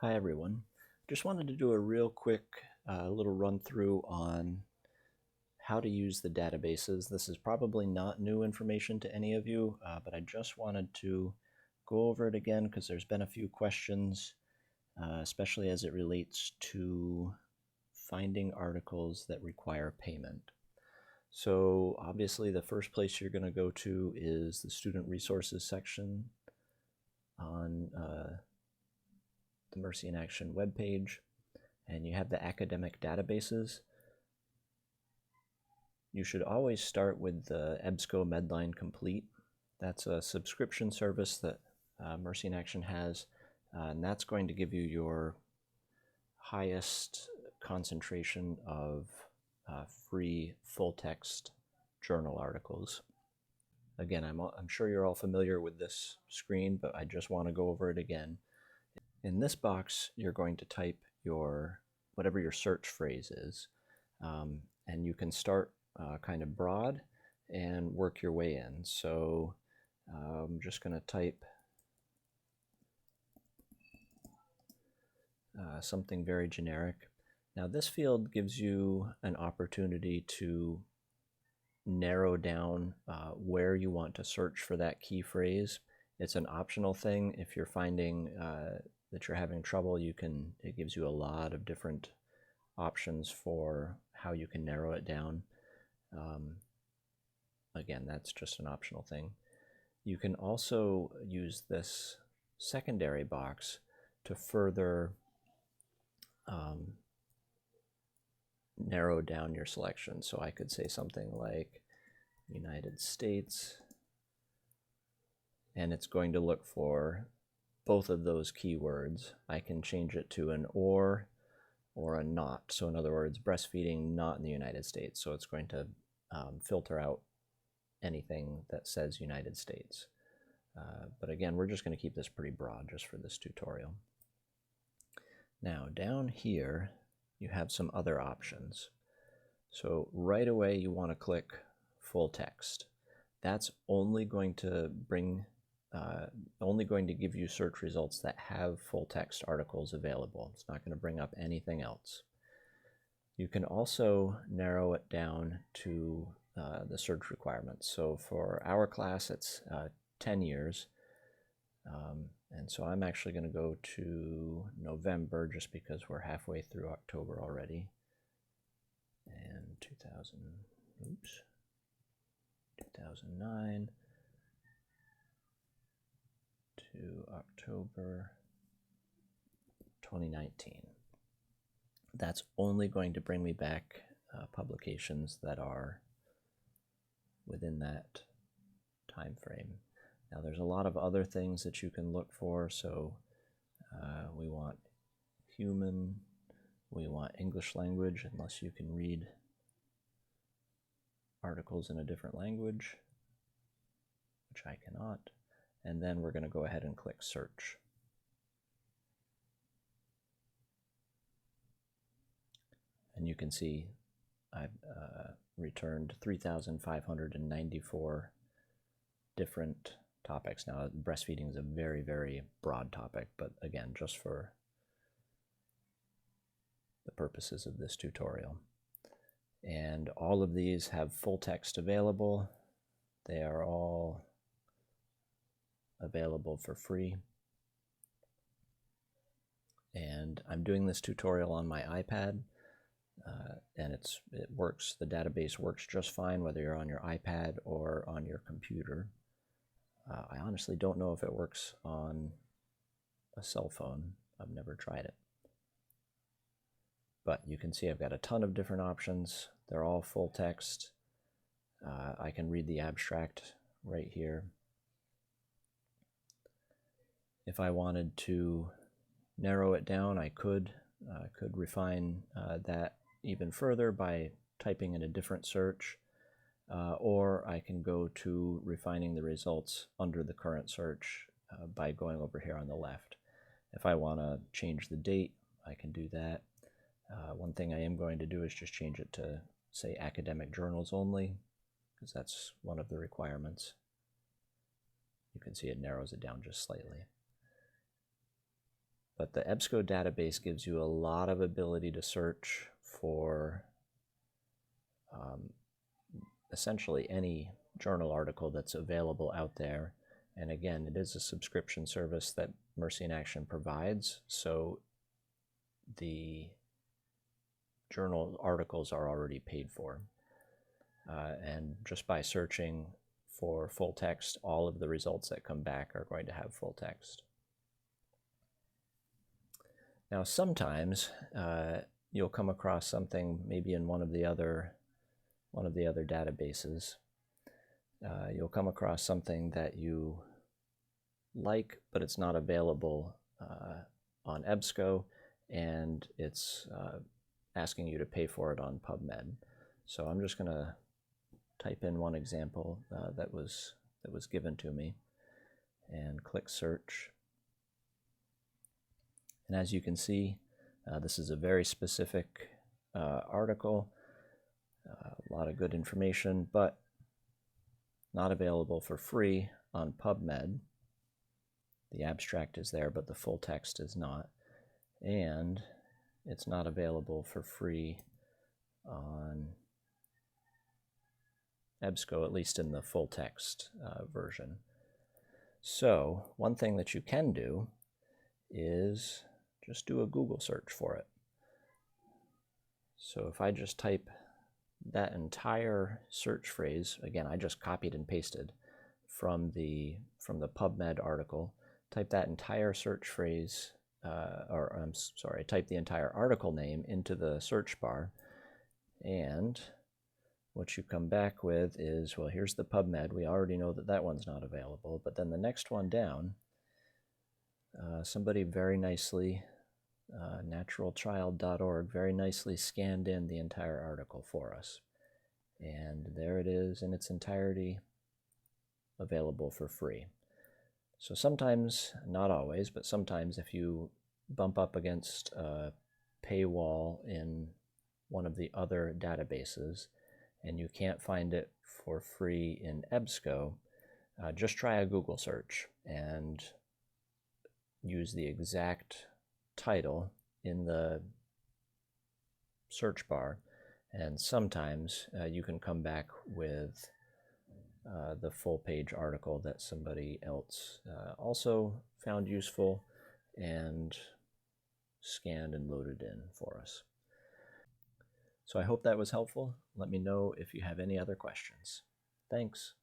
Hi everyone. Just wanted to do a real quick little run through on how to use the databases. This is probably not new information to any of you, but I just wanted to go over it again because there's been a few questions, especially as it relates to finding articles that require payment. So obviously the first place you're going to go to is the student resources section on the Mercy in Action webpage, and you have the academic databases. You should always start with the EBSCO Medline Complete. That's a subscription service that Mercy in Action has, and that's going to give you your highest concentration of free full-text journal articles. Again, I'm sure you're all familiar with this screen, but I just want to go over it again. In this box, you're going to type whatever your search phrase is, and you can start kind of broad and work your way in. So I'm just going to type something very generic. Now this field gives you an opportunity to narrow down where you want to search for that key phrase. It's an optional thing. If you're finding that you're having trouble, it gives you a lot of different options for how you can narrow it down. Again, that's just an optional thing. You can also use this secondary box to further narrow down your selection. So I could say something like United States, and it's going to look for both of those keywords. I can change it to an or a not. So in other words, breastfeeding not in the United States. So it's going to filter out anything that says United States. But again, we're just going to keep this pretty broad just for this tutorial. Now down here, you have some other options. So right away, you want to click full text. That's only going to give you search results that have full text articles available. It's not going to bring up anything else. You can also narrow it down to the search requirements. So for our class, it's 10 years. And so I'm actually going to go to November just because we're halfway through October already. And 2009 to October 2019. That's only going to bring me back publications that are within that time frame. Now there's a lot of other things that you can look for. So we want human, we want English language, unless you can read articles in a different language, which I cannot. And then we're going to go ahead and click search. And you can see I've returned 3,594 different topics. Now, breastfeeding is a very, very broad topic, but again, just for the purposes of this tutorial. And all of these have full text available. They are all available for free. And I'm doing this tutorial on my iPad, and it works. The database works just fine whether you're on your iPad or on your computer. I honestly don't know if it works on a cell phone. I've never tried it. But you can see I've got a ton of different options. They're all full text. I can read the abstract right here. If I wanted to narrow it down, I could refine that even further by typing in a different search, or I can go to refining the results under the current search by going over here on the left. If I want to change the date, I can do that. One thing I am going to do is just change it to, say, academic journals only, because that's one of the requirements. You can see it narrows it down just slightly. But the EBSCO database gives you a lot of ability to search for essentially any journal article that's available out there. And again, it is a subscription service that Mercy in Action provides, so the journal articles are already paid for. And just by searching for full text, all of the results that come back are going to have full text. Now, sometimes you'll come across something maybe in one of the other databases. You'll come across something that you like, but it's not available on EBSCO, and it's asking you to pay for it on PubMed. So I'm just going to type in one example that was given to me and click search. And as you can see, this is a very specific article, a lot of good information, but not available for free on PubMed. The abstract is there, but the full text is not. And it's not available for free on EBSCO, at least in the full text version. So one thing that you can do is just do a Google search for it. So if I just type that entire search phrase, again, I just copied and pasted from the PubMed article, type that entire search phrase, type the entire article name into the search bar, and what you come back with is, well, here's the PubMed. We already know that that one's not available, but then the next one down, somebody very nicely, naturalchild.org, very nicely scanned in the entire article for us. And there it is in its entirety, available for free. So sometimes, not always, but sometimes if you bump up against a paywall in one of the other databases and you can't find it for free in EBSCO, just try a Google search and use the exact title in the search bar, and sometimes you can come back with the full page article that somebody else also found useful and scanned and loaded in for us. So I hope that was helpful. Let me know if you have any other questions. Thanks.